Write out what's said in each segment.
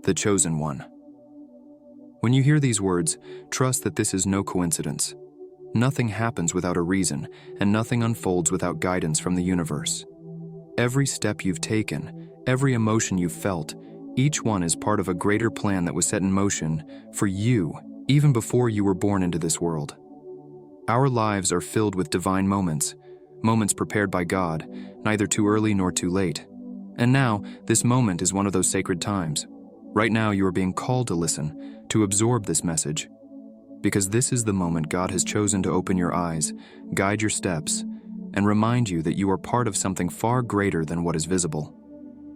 the chosen one. When you hear these words, trust that this is no coincidence. Nothing happens without a reason, and nothing unfolds without guidance from the universe. Every step you've taken, every emotion you've felt, each one is part of a greater plan that was set in motion for you, even before you were born into this world. Our lives are filled with divine moments, moments prepared by God, neither too early nor too late. And now, this moment is one of those sacred times. Right now, you are being called to listen, to absorb this message, because this is the moment God has chosen to open your eyes, guide your steps, and remind you that you are part of something far greater than what is visible.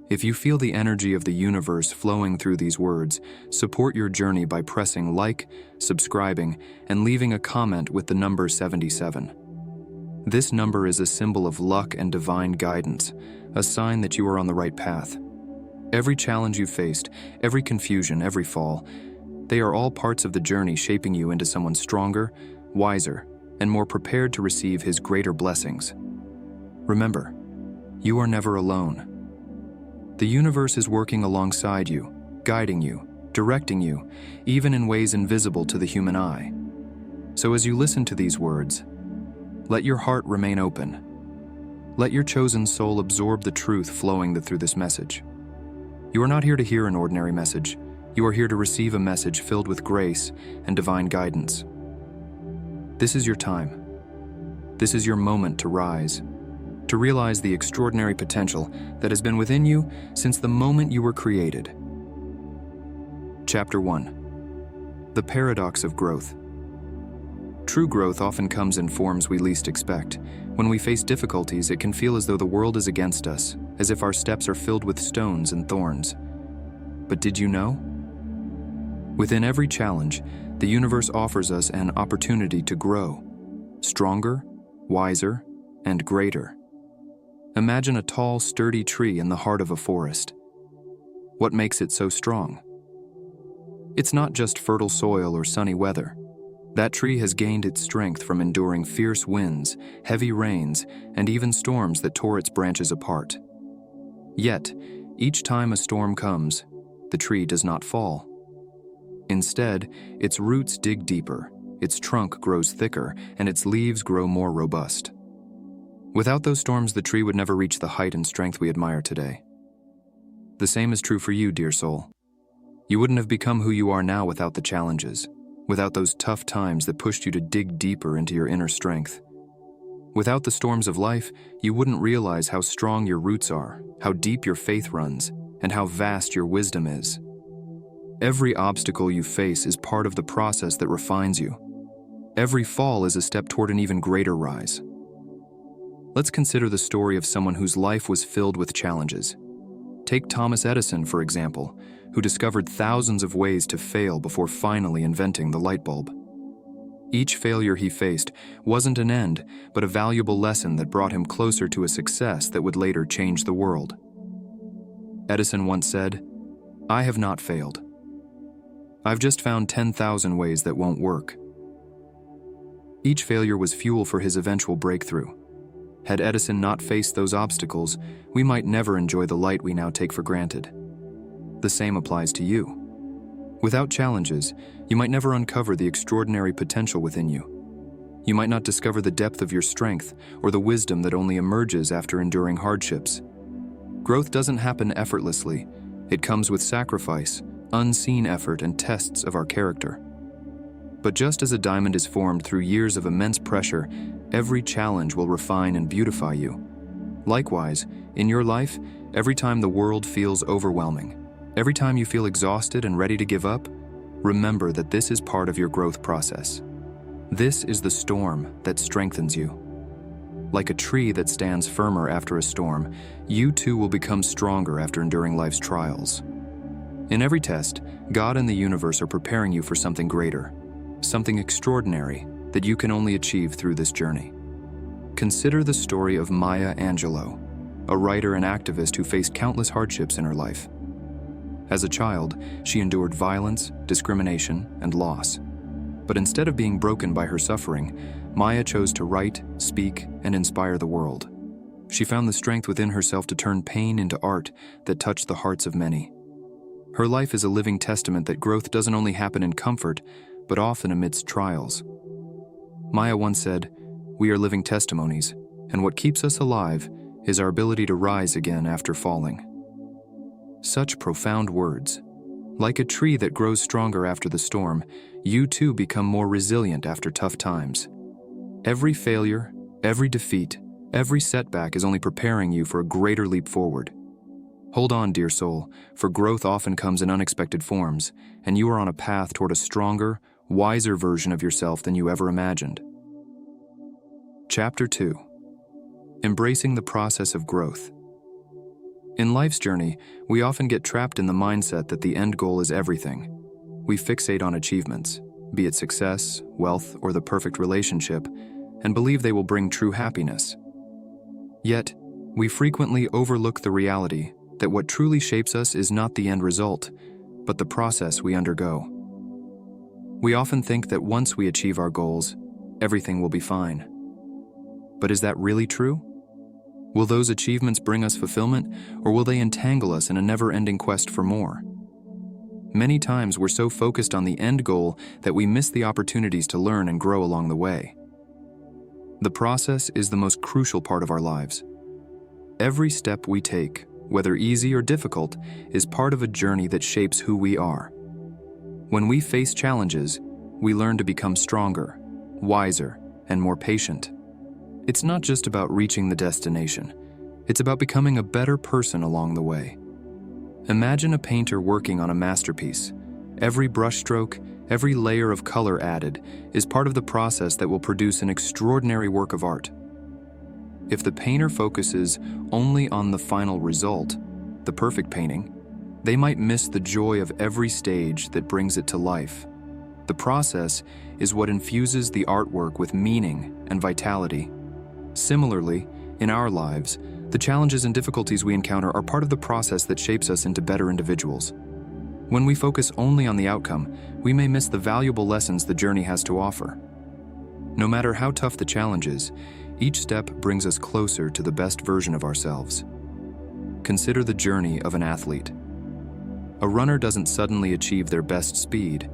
If you feel the energy of the universe flowing through these words, support your journey by pressing like, subscribing, and leaving a comment with the number 77. This number is a symbol of luck and divine guidance, a sign that you are on the right path. Every challenge you faced, every confusion, every fall, they are all parts of the journey shaping you into someone stronger, wiser, and more prepared to receive His greater blessings. Remember, you are never alone. The universe is working alongside you, guiding you, directing you, even in ways invisible to the human eye. So as you listen to these words, let your heart remain open. Let your chosen soul absorb the truth flowing through this message. You are not here to hear an ordinary message. You are here to receive a message filled with grace and divine guidance. This is your time. This is your moment to rise, to realize the extraordinary potential that has been within you since the moment you were created. Chapter 1. The Paradox of Growth. True growth often comes in forms we least expect. When we face difficulties, it can feel as though the world is against us, as if our steps are filled with stones and thorns. But did you know? Within every challenge, the universe offers us an opportunity to grow, stronger, wiser, and greater. Imagine a tall, sturdy tree in the heart of a forest. What makes it so strong? It's not just fertile soil or sunny weather. That tree has gained its strength from enduring fierce winds, heavy rains, and even storms that tore its branches apart. Yet, each time a storm comes, the tree does not fall. Instead, its roots dig deeper, its trunk grows thicker, and its leaves grow more robust. Without those storms, the tree would never reach the height and strength we admire today. The same is true for you, dear soul. You wouldn't have become who you are now without the challenges, without those tough times that pushed you to dig deeper into your inner strength. Without the storms of life, you wouldn't realize how strong your roots are, how deep your faith runs, and how vast your wisdom is. Every obstacle you face is part of the process that refines you. Every fall is a step toward an even greater rise. Let's consider the story of someone whose life was filled with challenges. Take Thomas Edison, for example, who discovered thousands of ways to fail before finally inventing the light bulb. Each failure he faced wasn't an end, but a valuable lesson that brought him closer to a success that would later change the world. Edison once said, "I have not failed. I've just found 10,000 ways that won't work." Each failure was fuel for his eventual breakthrough. Had Edison not faced those obstacles, we might never enjoy the light we now take for granted. The same applies to you. Without challenges, you might never uncover the extraordinary potential within you. You might not discover the depth of your strength or the wisdom that only emerges after enduring hardships. Growth doesn't happen effortlessly. It comes with sacrifice, unseen effort, and tests of our character. But just as a diamond is formed through years of immense pressure, every challenge will refine and beautify you. Likewise, in your life, every time the world feels overwhelming, every time you feel exhausted and ready to give up, remember that this is part of your growth process. This is the storm that strengthens you. Like a tree that stands firmer after a storm, you too will become stronger after enduring life's trials. In every test, God and the universe are preparing you for something greater, something extraordinary that you can only achieve through this journey. Consider the story of Maya Angelou, a writer and activist who faced countless hardships in her life. As a child, she endured violence, discrimination, and loss. But instead of being broken by her suffering, Maya chose to write, speak, and inspire the world. She found the strength within herself to turn pain into art that touched the hearts of many. Her life is a living testament that growth doesn't only happen in comfort, but often amidst trials. Maya once said, "We are living testimonies, and what keeps us alive is our ability to rise again after falling." Such profound words. Like a tree that grows stronger after the storm, you too become more resilient after tough times. Every failure, every defeat, every setback is only preparing you for a greater leap forward. Hold on, dear soul, for growth often comes in unexpected forms, and you are on a path toward a stronger, wiser version of yourself than you ever imagined. Chapter 2. Embracing the process of growth. In life's journey, we often get trapped in the mindset that the end goal is everything. We fixate on achievements, be it success, wealth, or the perfect relationship, and believe they will bring true happiness. Yet, we frequently overlook the reality that what truly shapes us is not the end result, but the process we undergo. We often think that once we achieve our goals, everything will be fine. But is that really true? Will those achievements bring us fulfillment, or will they entangle us in a never-ending quest for more? Many times we're so focused on the end goal that we miss the opportunities to learn and grow along the way. The process is the most crucial part of our lives. Every step we take, whether easy or difficult, is part of a journey that shapes who we are. When we face challenges, we learn to become stronger, wiser, and more patient. It's not just about reaching the destination. It's about becoming a better person along the way. Imagine a painter working on a masterpiece. Every brushstroke, every layer of color added, is part of the process that will produce an extraordinary work of art. If the painter focuses only on the final result, the perfect painting, they might miss the joy of every stage that brings it to life. The process is what infuses the artwork with meaning and vitality. Similarly, in our lives, the challenges and difficulties we encounter are part of the process that shapes us into better individuals. When we focus only on the outcome, we may miss the valuable lessons the journey has to offer. No matter how tough the challenge is, each step brings us closer to the best version of ourselves. Consider the journey of an athlete. A runner doesn't suddenly achieve their best speed.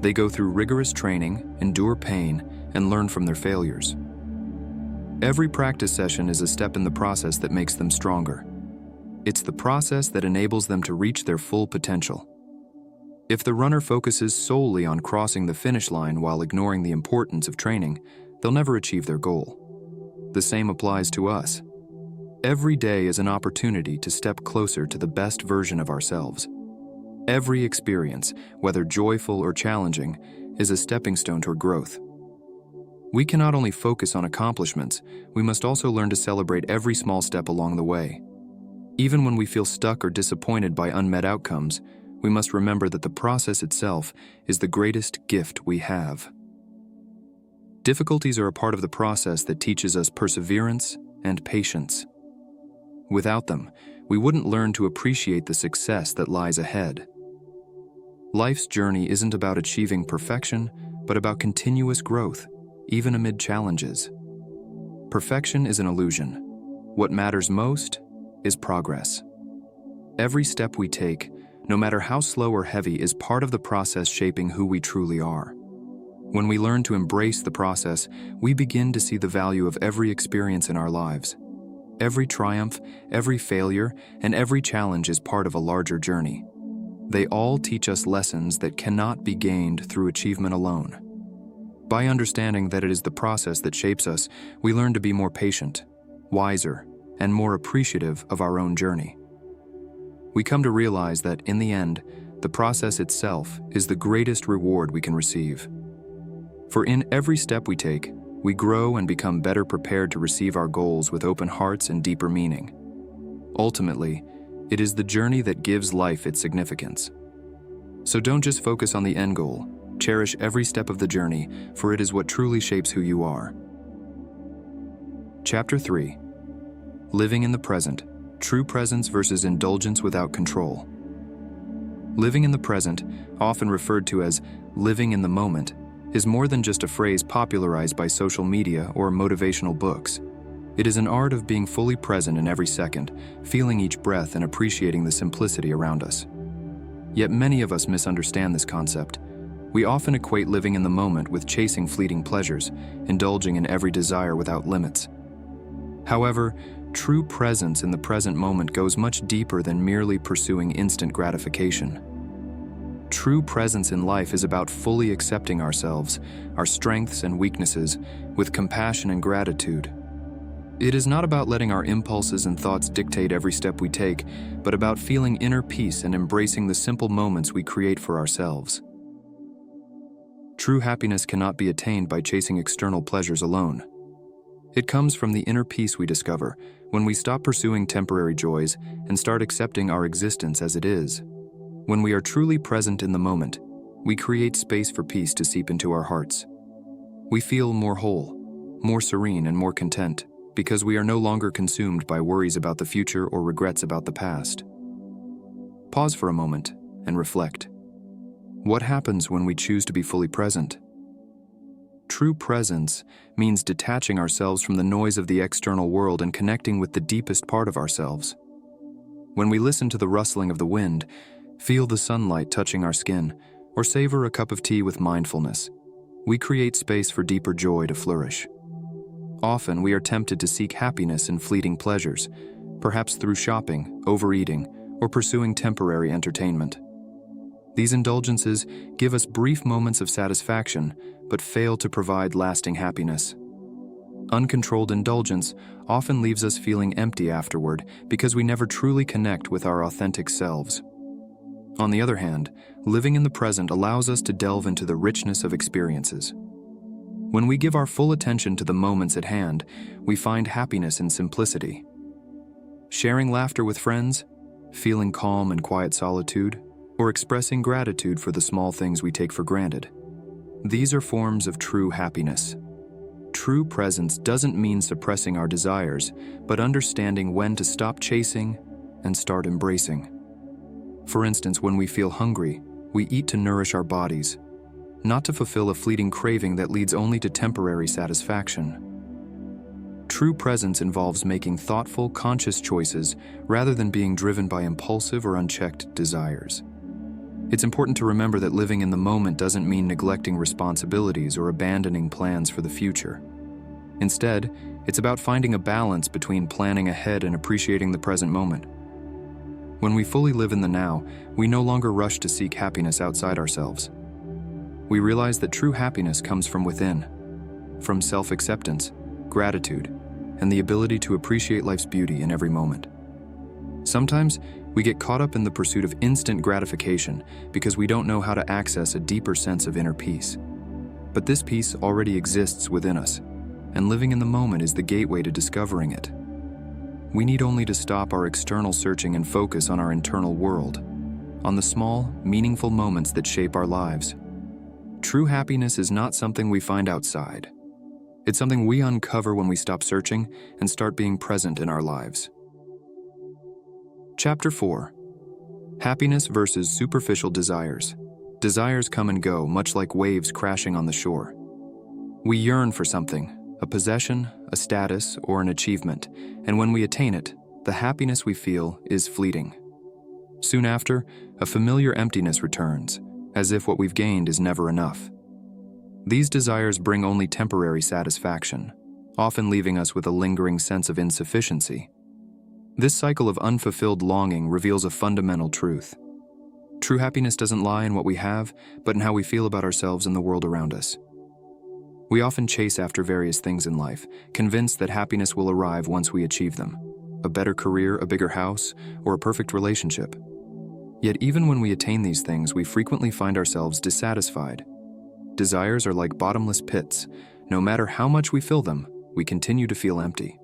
They go through rigorous training, endure pain, and learn from their failures. Every practice session is a step in the process that makes them stronger. It's the process that enables them to reach their full potential. If the runner focuses solely on crossing the finish line while ignoring the importance of training, they'll never achieve their goal. The same applies to us. Every day is an opportunity to step closer to the best version of ourselves. Every experience, whether joyful or challenging, is a stepping stone toward growth. We cannot only focus on accomplishments, we must also learn to celebrate every small step along the way. Even when we feel stuck or disappointed by unmet outcomes, we must remember that the process itself is the greatest gift we have. Difficulties are a part of the process that teaches us perseverance and patience. Without them, we wouldn't learn to appreciate the success that lies ahead. Life's journey isn't about achieving perfection, but about continuous growth, even amid challenges. Perfection is an illusion. What matters most is progress. Every step we take, no matter how slow or heavy, is part of the process shaping who we truly are. When we learn to embrace the process, we begin to see the value of every experience in our lives. Every triumph, every failure, and every challenge is part of a larger journey. They all teach us lessons that cannot be gained through achievement alone. By understanding that it is the process that shapes us, we learn to be more patient, wiser, and more appreciative of our own journey. We come to realize that, in the end, the process itself is the greatest reward we can receive. For in every step we take, we grow and become better prepared to receive our goals with open hearts and deeper meaning. Ultimately, it is the journey that gives life its significance. So don't just focus on the end goal. Cherish every step of the journey, for it is what truly shapes who you are. Chapter 3. Living in the present. True presence versus indulgence without control. Living in the present, often referred to as living in the moment, is more than just a phrase popularized by social media or motivational books. It is an art of being fully present in every second, feeling each breath and appreciating the simplicity around us. Yet many of us misunderstand this concept. We often equate living in the moment with chasing fleeting pleasures, indulging in every desire without limits. However, true presence in the present moment goes much deeper than merely pursuing instant gratification. True presence in life is about fully accepting ourselves, our strengths and weaknesses, with compassion and gratitude. It is not about letting our impulses and thoughts dictate every step we take, but about feeling inner peace and embracing the simple moments we create for ourselves. True happiness cannot be attained by chasing external pleasures alone. It comes from the inner peace we discover when we stop pursuing temporary joys and start accepting our existence as it is. When we are truly present in the moment, we create space for peace to seep into our hearts. We feel more whole, more serene, and more content because we are no longer consumed by worries about the future or regrets about the past. Pause for a moment and reflect. What happens when we choose to be fully present? True presence means detaching ourselves from the noise of the external world and connecting with the deepest part of ourselves. When we listen to the rustling of the wind, feel the sunlight touching our skin, or savor a cup of tea with mindfulness, we create space for deeper joy to flourish. Often we are tempted to seek happiness in fleeting pleasures, perhaps through shopping, overeating, or pursuing temporary entertainment. These indulgences give us brief moments of satisfaction, but fail to provide lasting happiness. Uncontrolled indulgence often leaves us feeling empty afterward because we never truly connect with our authentic selves. On the other hand, living in the present allows us to delve into the richness of experiences. When we give our full attention to the moments at hand, we find happiness in simplicity. Sharing laughter with friends, feeling calm in quiet solitude, or expressing gratitude for the small things we take for granted. These are forms of true happiness. True presence doesn't mean suppressing our desires, but understanding when to stop chasing and start embracing. For instance, when we feel hungry, we eat to nourish our bodies, not to fulfill a fleeting craving that leads only to temporary satisfaction. True presence involves making thoughtful, conscious choices rather than being driven by impulsive or unchecked desires. It's important to remember that living in the moment doesn't mean neglecting responsibilities or abandoning plans for the future. Instead, it's about finding a balance between planning ahead and appreciating the present moment. When we fully live in the now, we no longer rush to seek happiness outside ourselves. We realize that true happiness comes from within, from self-acceptance, gratitude, and the ability to appreciate life's beauty in every moment. Sometimes, we get caught up in the pursuit of instant gratification because we don't know how to access a deeper sense of inner peace. But this peace already exists within us, and living in the moment is the gateway to discovering it. We need only to stop our external searching and focus on our internal world, on the small, meaningful moments that shape our lives. True happiness is not something we find outside. It's something we uncover when we stop searching and start being present in our lives. Chapter 4. Happiness versus superficial desires. Desires come and go, much like waves crashing on the shore. We yearn for something, a possession, a status, or an achievement, and when we attain it, the happiness we feel is fleeting. Soon after, a familiar emptiness returns, as if what we've gained is never enough. These desires bring only temporary satisfaction, often leaving us with a lingering sense of insufficiency. This cycle of unfulfilled longing reveals a fundamental truth. True happiness doesn't lie in what we have, but in how we feel about ourselves and the world around us. We often chase after various things in life, convinced that happiness will arrive once we achieve them: a better career, a bigger house, or a perfect relationship. Yet even when we attain these things, we frequently find ourselves dissatisfied. Desires are like bottomless pits. No matter how much we fill them, we continue to feel empty.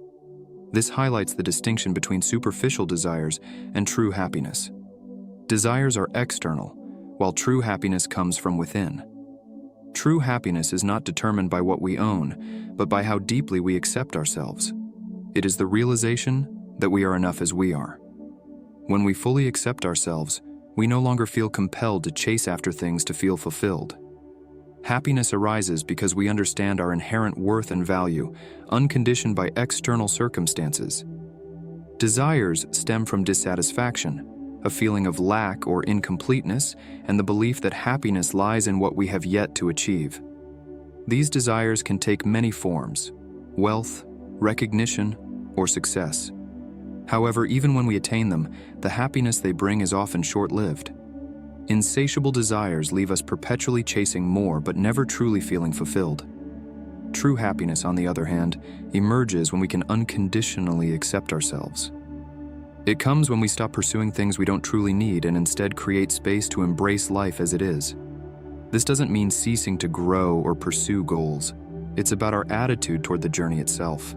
This highlights the distinction between superficial desires and true happiness. Desires are external, while true happiness comes from within. True happiness is not determined by what we own, but by how deeply we accept ourselves. It is the realization that we are enough as we are. When we fully accept ourselves, we no longer feel compelled to chase after things to feel fulfilled. Happiness arises because we understand our inherent worth and value, unconditioned by external circumstances. Desires stem from dissatisfaction, a feeling of lack or incompleteness, and the belief that happiness lies in what we have yet to achieve. These desires can take many forms: wealth, recognition, or success. However, even when we attain them, the happiness they bring is often short-lived. Insatiable desires leave us perpetually chasing more but never truly feeling fulfilled. True happiness, on the other hand, emerges when we can unconditionally accept ourselves. It comes when we stop pursuing things we don't truly need and instead create space to embrace life as it is. This doesn't mean ceasing to grow or pursue goals. It's about our attitude toward the journey itself.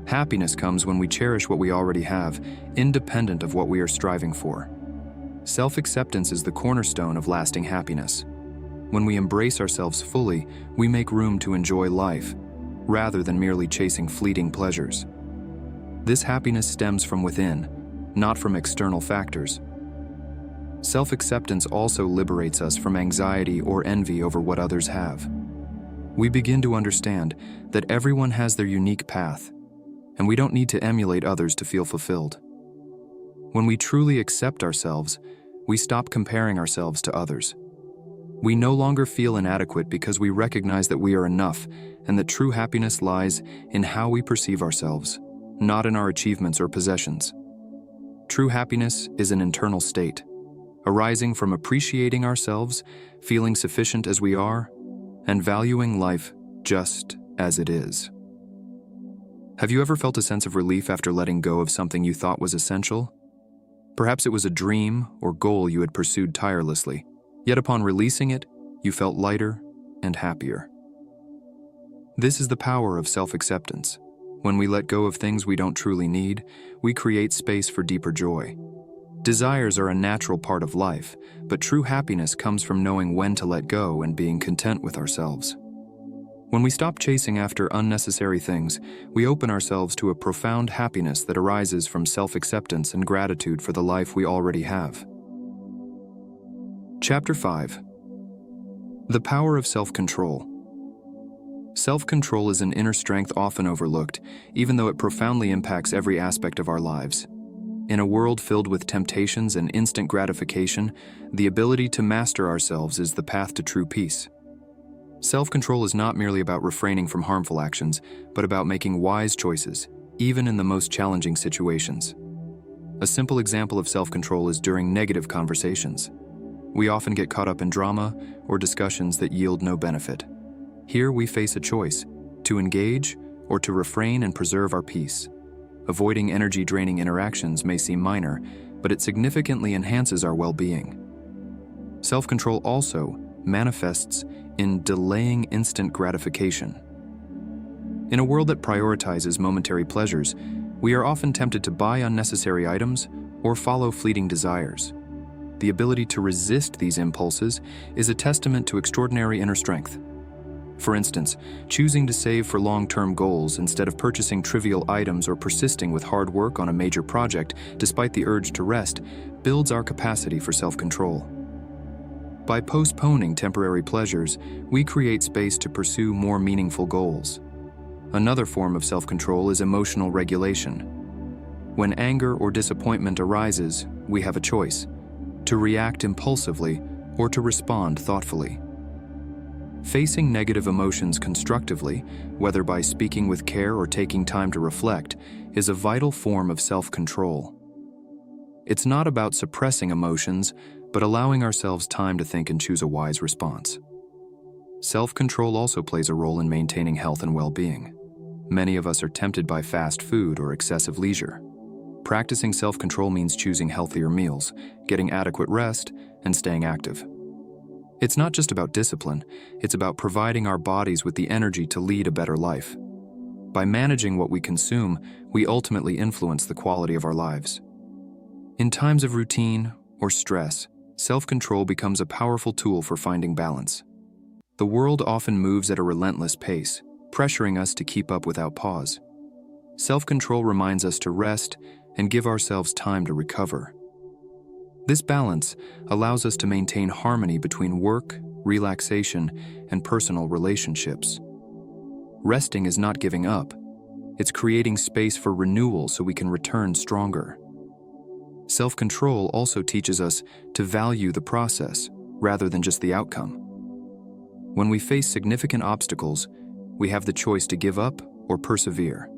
Happiness comes when we cherish what we already have, independent of what we are striving for. Self-acceptance is the cornerstone of lasting happiness. When we embrace ourselves fully, we make room to enjoy life, rather than merely chasing fleeting pleasures. This happiness stems from within, not from external factors. Self-acceptance also liberates us from anxiety or envy over what others have. We begin to understand that everyone has their unique path, and we don't need to emulate others to feel fulfilled. When we truly accept ourselves, we stop comparing ourselves to others. We no longer feel inadequate because we recognize that we are enough and that true happiness lies in how we perceive ourselves, not in our achievements or possessions. True happiness is an internal state, arising from appreciating ourselves, feeling sufficient as we are, and valuing life just as it is. Have you ever felt a sense of relief after letting go of something you thought was essential? Perhaps it was a dream or goal you had pursued tirelessly, yet upon releasing it, you felt lighter and happier. This is the power of self-acceptance. When we let go of things we don't truly need, we create space for deeper joy. Desires are a natural part of life, but true happiness comes from knowing when to let go and being content with ourselves. When we stop chasing after unnecessary things, we open ourselves to a profound happiness that arises from self-acceptance and gratitude for the life we already have. Chapter 5. The Power of Self-Control. Self-control is an inner strength often overlooked, even though it profoundly impacts every aspect of our lives. In a world filled with temptations and instant gratification, the ability to master ourselves is the path to true peace. Self-control is not merely about refraining from harmful actions, but about making wise choices, even in the most challenging situations. A simple example of self-control is during negative conversations. We often get caught up in drama or discussions that yield no benefit. Here we face a choice: to engage or to refrain and preserve our peace. Avoiding energy-draining interactions may seem minor, but it significantly enhances our well-being. Self-control also manifests in delaying instant gratification. In a world that prioritizes momentary pleasures, we are often tempted to buy unnecessary items or follow fleeting desires. The ability to resist these impulses is a testament to extraordinary inner strength. For instance, choosing to save for long-term goals instead of purchasing trivial items or persisting with hard work on a major project despite the urge to rest builds our capacity for self-control. By postponing temporary pleasures, we create space to pursue more meaningful goals. Another form of self-control is emotional regulation. When anger or disappointment arises, we have a choice: to react impulsively or to respond thoughtfully. Facing negative emotions constructively, whether by speaking with care or taking time to reflect, is a vital form of self-control. It's not about suppressing emotions, but allowing ourselves time to think and choose a wise response. Self-control also plays a role in maintaining health and well-being. Many of us are tempted by fast food or excessive leisure. Practicing self-control means choosing healthier meals, getting adequate rest, and staying active. It's not just about discipline, it's about providing our bodies with the energy to lead a better life. By managing what we consume, we ultimately influence the quality of our lives. In times of routine or stress, self-control becomes a powerful tool for finding balance. The world often moves at a relentless pace, pressuring us to keep up without pause. Self-control reminds us to rest and give ourselves time to recover. This balance allows us to maintain harmony between work, relaxation, and personal relationships. Resting is not giving up. It's creating space for renewal so we can return stronger. Self-control also teaches us to value the process rather than just the outcome. When we face significant obstacles, we have the choice to give up or persevere.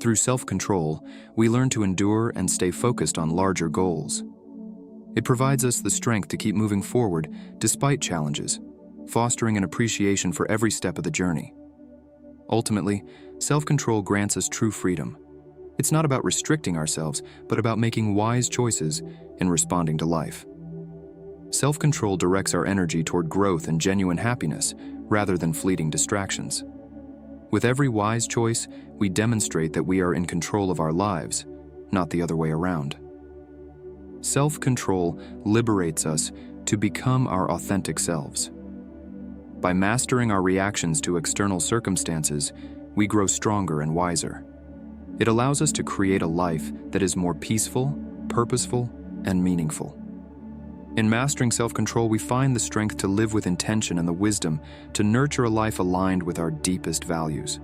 Through self-control, we learn to endure and stay focused on larger goals. It provides us the strength to keep moving forward despite challenges, fostering an appreciation for every step of the journey. Ultimately, self-control grants us true freedom. It's not about restricting ourselves, but about making wise choices in responding to life. Self-control directs our energy toward growth and genuine happiness, rather than fleeting distractions. With every wise choice, we demonstrate that we are in control of our lives, not the other way around. Self-control liberates us to become our authentic selves. By mastering our reactions to external circumstances, we grow stronger and wiser. It allows us to create a life that is more peaceful, purposeful, and meaningful. In mastering self-control, we find the strength to live with intention and the wisdom to nurture a life aligned with our deepest values.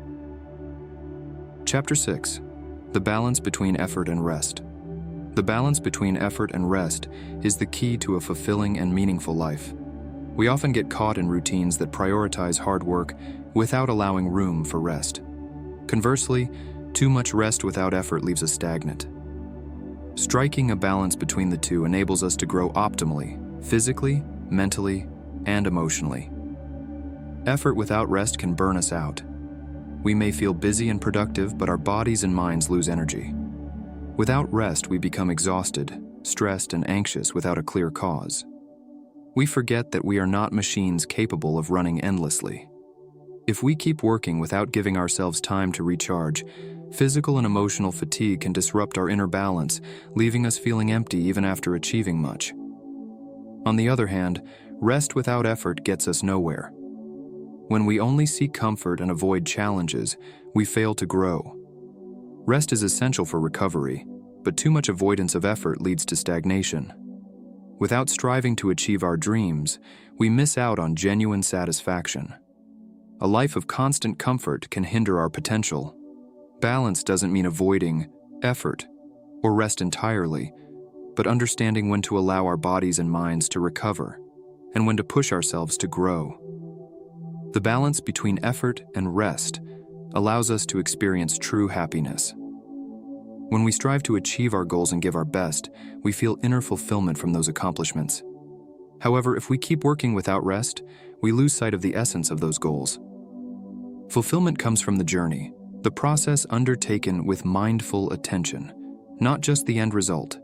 Chapter 6. The balance between effort and rest. The balance between effort and rest is the key to a fulfilling and meaningful life. We often get caught in routines that prioritize hard work without allowing room for rest. Conversely, too much rest without effort leaves us stagnant. Striking a balance between the two enables us to grow optimally, physically, mentally, and emotionally. Effort without rest can burn us out. We may feel busy and productive, but our bodies and minds lose energy. Without rest, we become exhausted, stressed, and anxious without a clear cause. We forget that we are not machines capable of running endlessly. If we keep working without giving ourselves time to recharge, physical and emotional fatigue can disrupt our inner balance, leaving us feeling empty even after achieving much. On the other hand, rest without effort gets us nowhere. When we only seek comfort and avoid challenges, we fail to grow. Rest is essential for recovery, but too much avoidance of effort leads to stagnation. Without striving to achieve our dreams, we miss out on genuine satisfaction. A life of constant comfort can hinder our potential. Balance doesn't mean avoiding effort or rest entirely, but understanding when to allow our bodies and minds to recover and when to push ourselves to grow. The balance between effort and rest allows us to experience true happiness. When we strive to achieve our goals and give our best, we feel inner fulfillment from those accomplishments. However, if we keep working without rest, we lose sight of the essence of those goals. Fulfillment comes from the journey, the process undertaken with mindful attention, not just the end result.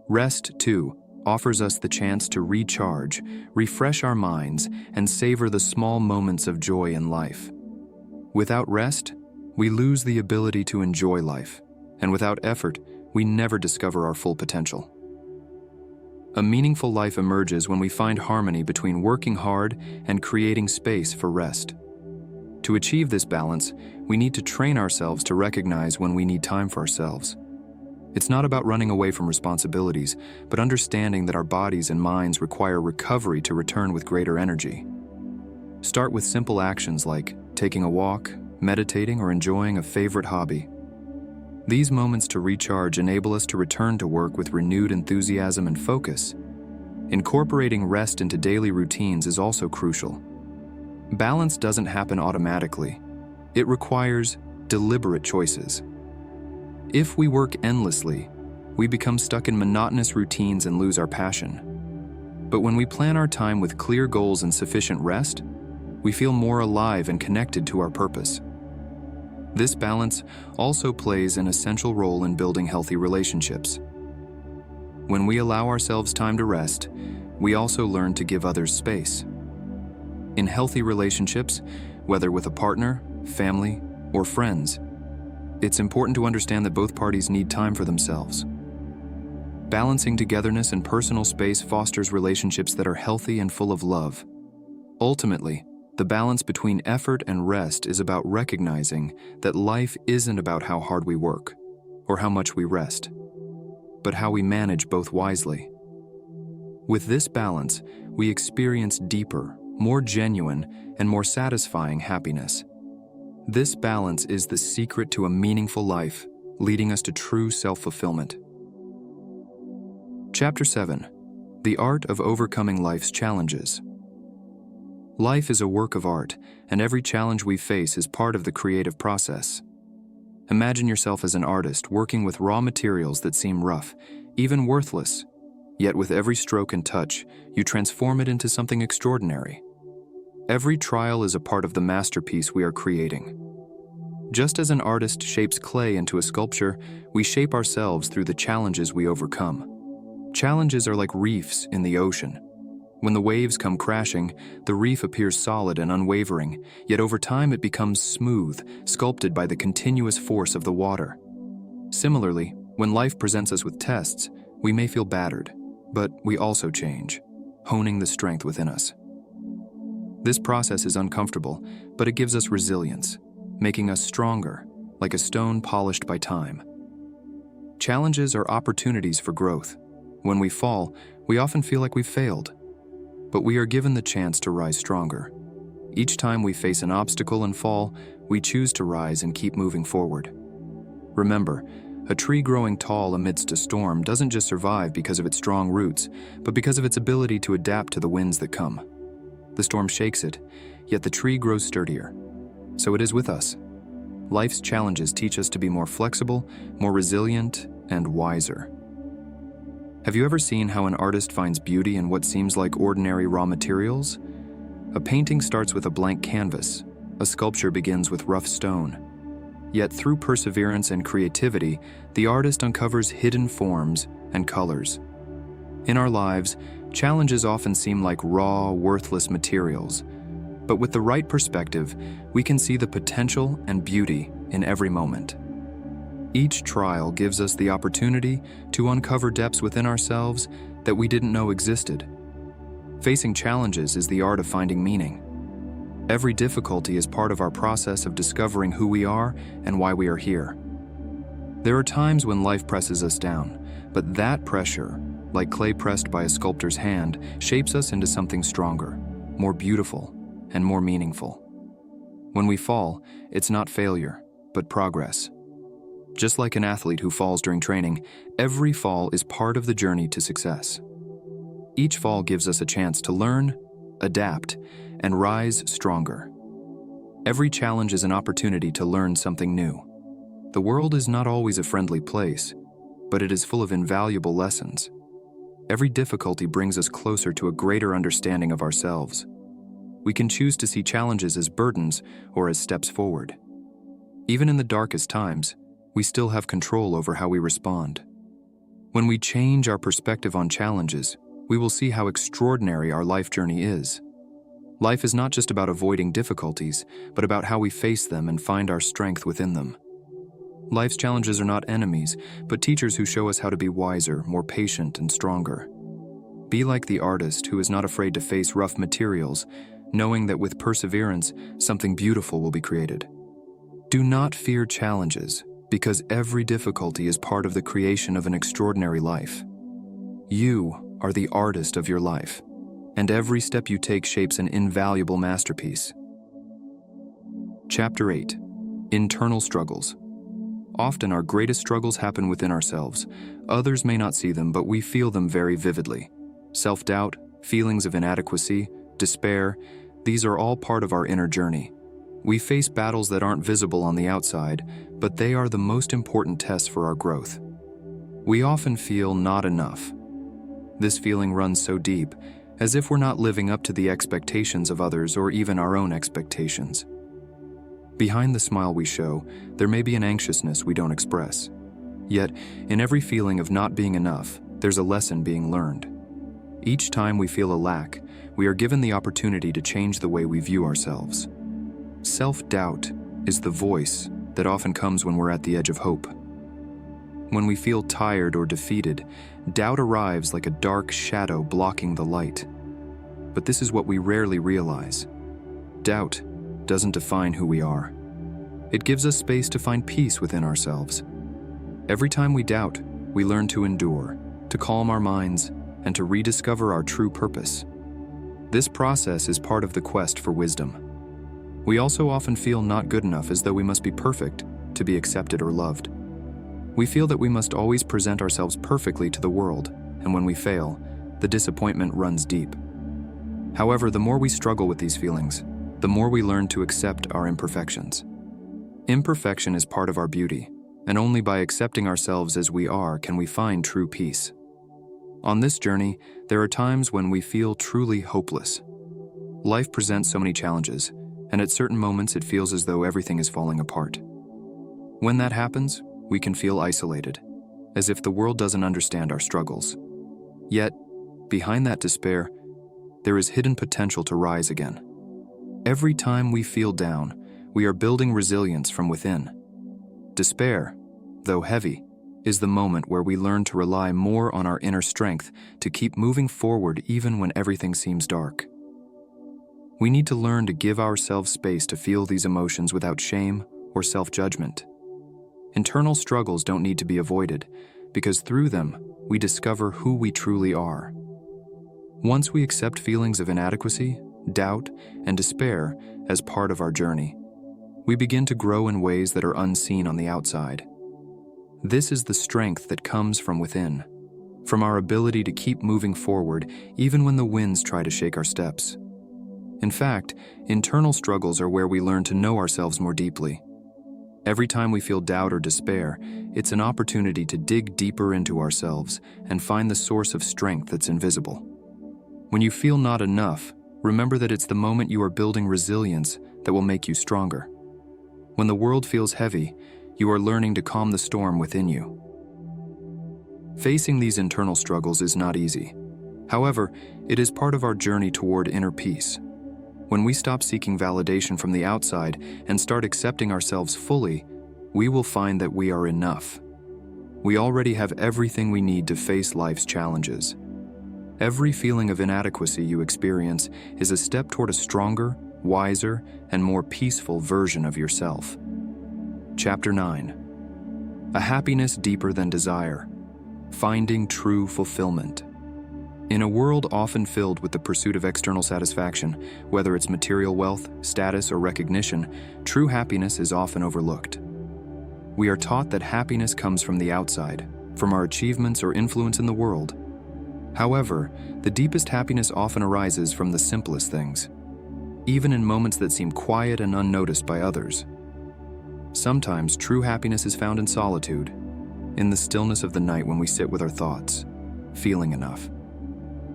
Rest, too, offers us the chance to recharge, refresh our minds, and savor the small moments of joy in life. Without rest, we lose the ability to enjoy life, and without effort, we never discover our full potential. A meaningful life emerges when we find harmony between working hard and creating space for rest. To achieve this balance, we need to train ourselves to recognize when we need time for ourselves. It's not about running away from responsibilities, but understanding that our bodies and minds require recovery to return with greater energy. Start with simple actions like taking a walk, meditating, or enjoying a favorite hobby. These moments to recharge enable us to return to work with renewed enthusiasm and focus. Incorporating rest into daily routines is also crucial. Balance doesn't happen automatically. It requires deliberate choices. If we work endlessly, we become stuck in monotonous routines and lose our passion. But when we plan our time with clear goals and sufficient rest, we feel more alive and connected to our purpose. This balance also plays an essential role in building healthy relationships. When we allow ourselves time to rest, we also learn to give others space. In healthy relationships, whether with a partner, family, or friends, it's important to understand that both parties need time for themselves. Balancing togetherness and personal space fosters relationships that are healthy and full of love. Ultimately, the balance between effort and rest is about recognizing that life isn't about how hard we work or how much we rest, but how we manage both wisely. With this balance, we experience deeper, more genuine, and more satisfying happiness. This balance is the secret to a meaningful life, leading us to true self-fulfillment. Chapter 7. The Art of Overcoming Life's Challenges. Life is a work of art, and every challenge we face is part of the creative process. Imagine yourself as an artist working with raw materials that seem rough, even worthless. Yet with every stroke and touch, you transform it into something extraordinary. Every trial is a part of the masterpiece we are creating. Just as an artist shapes clay into a sculpture, we shape ourselves through the challenges we overcome. Challenges are like reefs in the ocean. When the waves come crashing, the reef appears solid and unwavering, yet over time it becomes smooth, sculpted by the continuous force of the water. Similarly, when life presents us with tests, we may feel battered, but we also change, honing the strength within us. This process is uncomfortable, but it gives us resilience, making us stronger, like a stone polished by time. Challenges are opportunities for growth. When we fall, we often feel like we've failed, but we are given the chance to rise stronger. Each time we face an obstacle and fall, we choose to rise and keep moving forward. Remember, a tree growing tall amidst a storm doesn't just survive because of its strong roots, but because of its ability to adapt to the winds that come. The storm shakes it, yet the tree grows sturdier. So it is with us. Life's challenges teach us to be more flexible, more resilient, and wiser. Have you ever seen how an artist finds beauty in what seems like ordinary raw materials? A painting starts with a blank canvas. A sculpture begins with rough stone. Yet through perseverance and creativity, the artist uncovers hidden forms and colors. In our lives, challenges often seem like raw, worthless materials. But with the right perspective, we can see the potential and beauty in every moment. Each trial gives us the opportunity to uncover depths within ourselves that we didn't know existed. Facing challenges is the art of finding meaning. Every difficulty is part of our process of discovering who we are and why we are here. There are times when life presses us down, but that pressure, like clay pressed by a sculptor's hand, shapes us into something stronger, more beautiful, and more meaningful. When we fall, it's not failure, but progress. Just like an athlete who falls during training, every fall is part of the journey to success. Each fall gives us a chance to learn, adapt, and rise stronger. Every challenge is an opportunity to learn something new. The world is not always a friendly place, but it is full of invaluable lessons. Every difficulty brings us closer to a greater understanding of ourselves. We can choose to see challenges as burdens or as steps forward. Even in the darkest times, we still have control over how we respond. When we change our perspective on challenges, we will see how extraordinary our life journey is. Life is not just about avoiding difficulties, but about how we face them and find our strength within them. Life's challenges are not enemies, but teachers who show us how to be wiser, more patient, and stronger. Be like the artist who is not afraid to face rough materials, knowing that with perseverance, something beautiful will be created. Do not fear challenges, because every difficulty is part of the creation of an extraordinary life. You are the artist of your life, and every step you take shapes an invaluable masterpiece. Chapter 8. Internal Struggles. Often our greatest struggles happen within ourselves. Others may not see them, but we feel them very vividly. Self-doubt, feelings of inadequacy, despair, these are all part of our inner journey. We face battles that aren't visible on the outside, but they are the most important tests for our growth. We often feel not enough. This feeling runs so deep, as if we're not living up to the expectations of others or even our own expectations. Behind the smile we show, there may be an anxiousness we don't express. Yet, in every feeling of not being enough, there's a lesson being learned. Each time we feel a lack, we are given the opportunity to change the way we view ourselves. Self-doubt is the voice that often comes when we're at the edge of hope. When we feel tired or defeated, doubt arrives like a dark shadow blocking the light. But this is what we rarely realize. Doubt doesn't define who we are. It gives us space to find peace within ourselves. Every time we doubt, we learn to endure, to calm our minds, and to rediscover our true purpose. This process is part of the quest for wisdom. We also often feel not good enough, as though we must be perfect to be accepted or loved. We feel that we must always present ourselves perfectly to the world, and when we fail, the disappointment runs deep. However, the more we struggle with these feelings, the more we learn to accept our imperfections. Imperfection is part of our beauty, and only by accepting ourselves as we are can we find true peace. On this journey, there are times when we feel truly hopeless. Life presents so many challenges, and at certain moments it feels as though everything is falling apart. When that happens, we can feel isolated, as if the world doesn't understand our struggles. Yet, behind that despair, there is hidden potential to rise again. Every time we feel down, we are building resilience from within. Despair, though heavy, is the moment where we learn to rely more on our inner strength to keep moving forward even when everything seems dark. We need to learn to give ourselves space to feel these emotions without shame or self-judgment. Internal struggles don't need to be avoided, because through them, we discover who we truly are. Once we accept feelings of inadequacy, doubt, and despair as part of our journey, we begin to grow in ways that are unseen on the outside. This is the strength that comes from within, from our ability to keep moving forward even when the winds try to shake our steps. In fact, internal struggles are where we learn to know ourselves more deeply. Every time we feel doubt or despair, it's an opportunity to dig deeper into ourselves and find the source of strength that's invisible. When you feel not enough, remember that it's the moment you are building resilience that will make you stronger. When the world feels heavy, you are learning to calm the storm within you. Facing these internal struggles is not easy. However, it is part of our journey toward inner peace. When we stop seeking validation from the outside and start accepting ourselves fully, we will find that we are enough. We already have everything we need to face life's challenges. Every feeling of inadequacy you experience is a step toward a stronger, wiser, and more peaceful version of yourself. Chapter 9. A happiness deeper than desire. Finding true fulfillment. In a world often filled with the pursuit of external satisfaction, whether it's material wealth, status, or recognition, true happiness is often overlooked. We are taught that happiness comes from the outside, from our achievements or influence in the world. However, the deepest happiness often arises from the simplest things, even in moments that seem quiet and unnoticed by others. Sometimes true happiness is found in solitude, in the stillness of the night when we sit with our thoughts, feeling enough.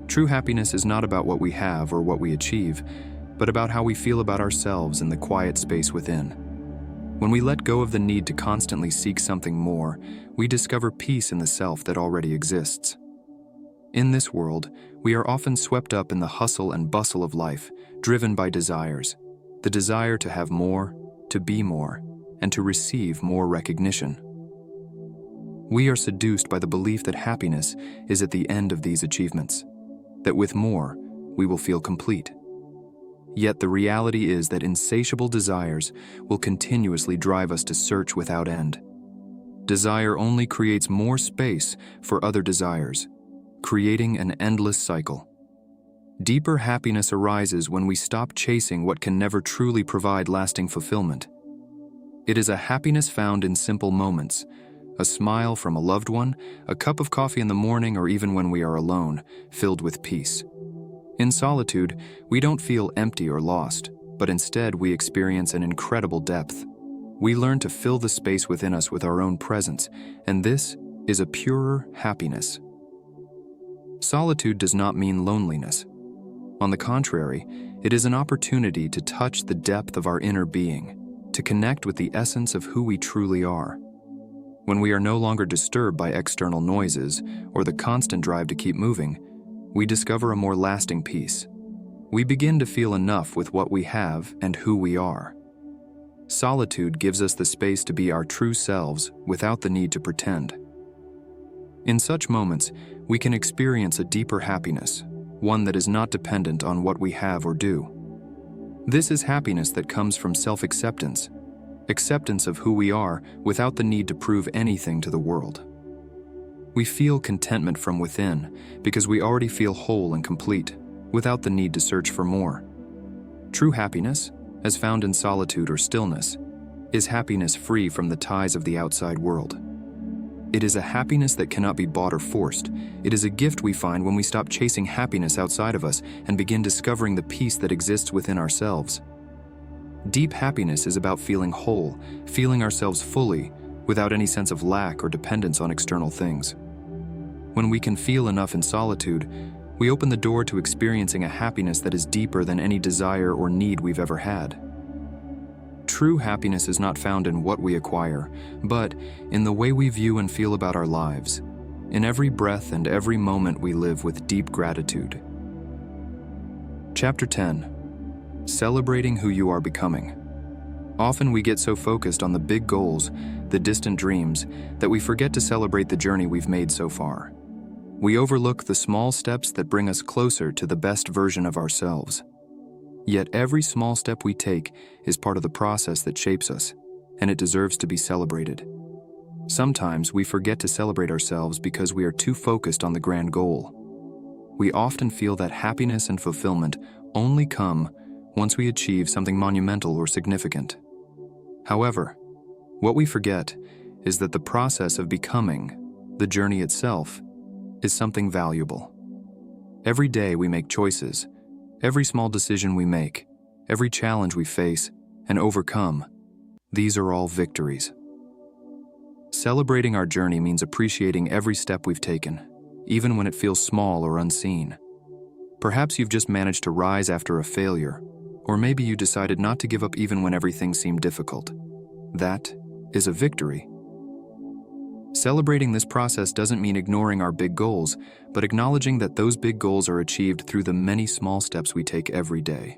True happiness is not about what we have or what we achieve, but about how we feel about ourselves in the quiet space within. When we let go of the need to constantly seek something more, we discover peace in the self that already exists. In this world, we are often swept up in the hustle and bustle of life, driven by desires. The desire to have more, to be more, and to receive more recognition. We are seduced by the belief that happiness is at the end of these achievements, that with more, we will feel complete. Yet the reality is that insatiable desires will continuously drive us to search without end. Desire only creates more space for other desires, creating an endless cycle. Deeper happiness arises when we stop chasing what can never truly provide lasting fulfillment. It is a happiness found in simple moments, a smile from a loved one, a cup of coffee in the morning, or even when we are alone, filled with peace. In solitude, we don't feel empty or lost, but instead we experience an incredible depth. We learn to fill the space within us with our own presence, and this is a purer happiness. Solitude does not mean loneliness. On the contrary, it is an opportunity to touch the depth of our inner being, to connect with the essence of who we truly are. When we are no longer disturbed by external noises or the constant drive to keep moving, we discover a more lasting peace. We begin to feel enough with what we have and who we are. Solitude gives us the space to be our true selves without the need to pretend. In such moments, we can experience a deeper happiness, one that is not dependent on what we have or do. This is happiness that comes from self-acceptance, acceptance of who we are without the need to prove anything to the world. We feel contentment from within because we already feel whole and complete, without the need to search for more. True happiness, as found in solitude or stillness, is happiness free from the ties of the outside world. It is a happiness that cannot be bought or forced. It is a gift we find when we stop chasing happiness outside of us and begin discovering the peace that exists within ourselves. Deep happiness is about feeling whole, feeling ourselves fully, without any sense of lack or dependence on external things. When we can feel enough in solitude, we open the door to experiencing a happiness that is deeper than any desire or need we've ever had. True happiness is not found in what we acquire, but in the way we view and feel about our lives. In every breath and every moment we live with deep gratitude. Chapter 10. Celebrating who you are becoming. Often we get so focused on the big goals, the distant dreams, that we forget to celebrate the journey we've made so far. We overlook the small steps that bring us closer to the best version of ourselves. Yet every small step we take is part of the process that shapes us, and it deserves to be celebrated. Sometimes we forget to celebrate ourselves because we are too focused on the grand goal. We often feel that happiness and fulfillment only come once we achieve something monumental or significant. However, what we forget is that the process of becoming, the journey itself, is something valuable. Every day we make choices. Every small decision we make, every challenge we face and overcome, these are all victories. Celebrating our journey means appreciating every step we've taken, even when it feels small or unseen. Perhaps you've just managed to rise after a failure, or maybe you decided not to give up even when everything seemed difficult. That is a victory. Celebrating this process doesn't mean ignoring our big goals, but acknowledging that those big goals are achieved through the many small steps we take every day.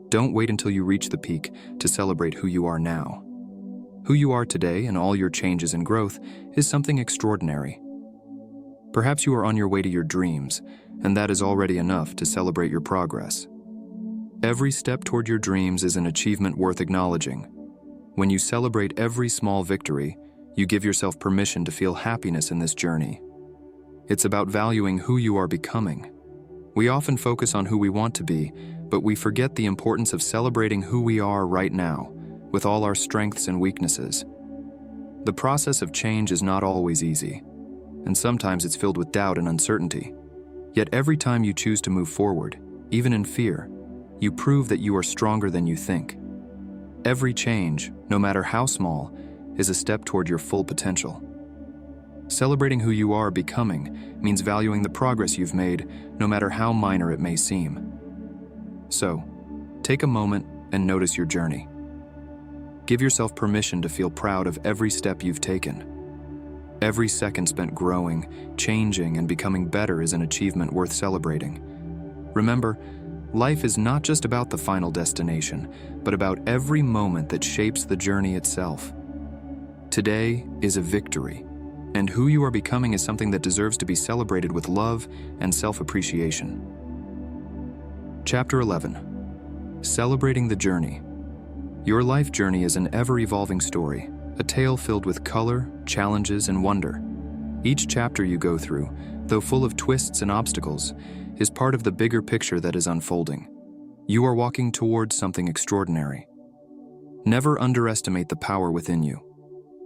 Don't wait until you reach the peak to celebrate who you are now. Who you are today and all your changes and growth is something extraordinary. Perhaps you are on your way to your dreams, and that is already enough to celebrate your progress. Every step toward your dreams is an achievement worth acknowledging. When you celebrate every small victory, you give yourself permission to feel happiness in this journey. It's about valuing who you are becoming. We often focus on who we want to be, but we forget the importance of celebrating who we are right now, with all our strengths and weaknesses. The process of change is not always easy, and sometimes it's filled with doubt and uncertainty. Yet every time you choose to move forward, even in fear, you prove that you are stronger than you think. Every change, no matter how small, is a step toward your full potential. Celebrating who you are becoming means valuing the progress you've made, no matter how minor it may seem. So, take a moment and notice your journey. Give yourself permission to feel proud of every step you've taken. Every second spent growing, changing, and becoming better is an achievement worth celebrating. Remember, life is not just about the final destination, but about every moment that shapes the journey itself. Today is a victory, and who you are becoming is something that deserves to be celebrated with love and self-appreciation. Chapter 11. Celebrating the journey. Your life journey is an ever-evolving story, a tale filled with color, challenges, and wonder. Each chapter you go through, though full of twists and obstacles, is part of the bigger picture that is unfolding. You are walking towards something extraordinary. Never underestimate the power within you.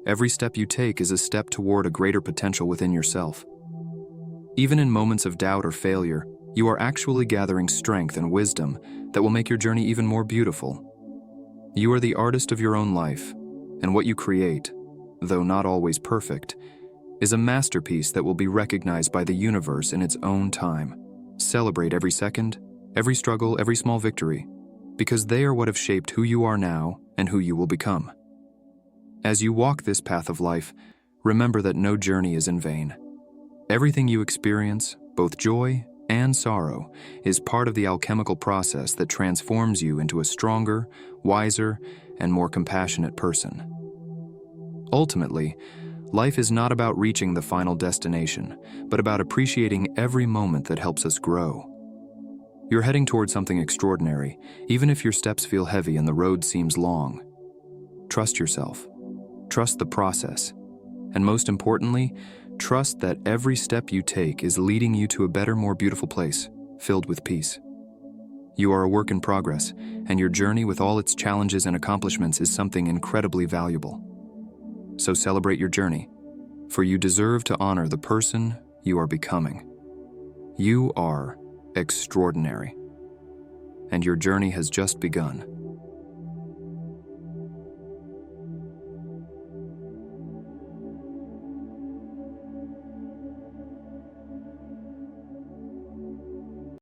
Every step you take is a step toward a greater potential within yourself. Even in moments of doubt or failure, you are actually gathering strength and wisdom that will make your journey even more beautiful. You are the artist of your own life, and what you create, though not always perfect, is a masterpiece that will be recognized by the universe in its own time. Celebrate every second, every struggle, every small victory, because they are what have shaped who you are now and who you will become. As you walk this path of life, remember that no journey is in vain. Everything you experience, both joy and sorrow, is part of the alchemical process that transforms you into a stronger, wiser, and more compassionate person. Ultimately, life is not about reaching the final destination, but about appreciating every moment that helps us grow. You're heading toward something extraordinary, even if your steps feel heavy and the road seems long. Trust yourself. Trust the process, and most importantly, trust that every step you take is leading you to a better, more beautiful place, filled with peace. You are a work in progress, and your journey with all its challenges and accomplishments is something incredibly valuable. So celebrate your journey. for you deserve to honor the person you are becoming. You are extraordinary, and your journey has just begun.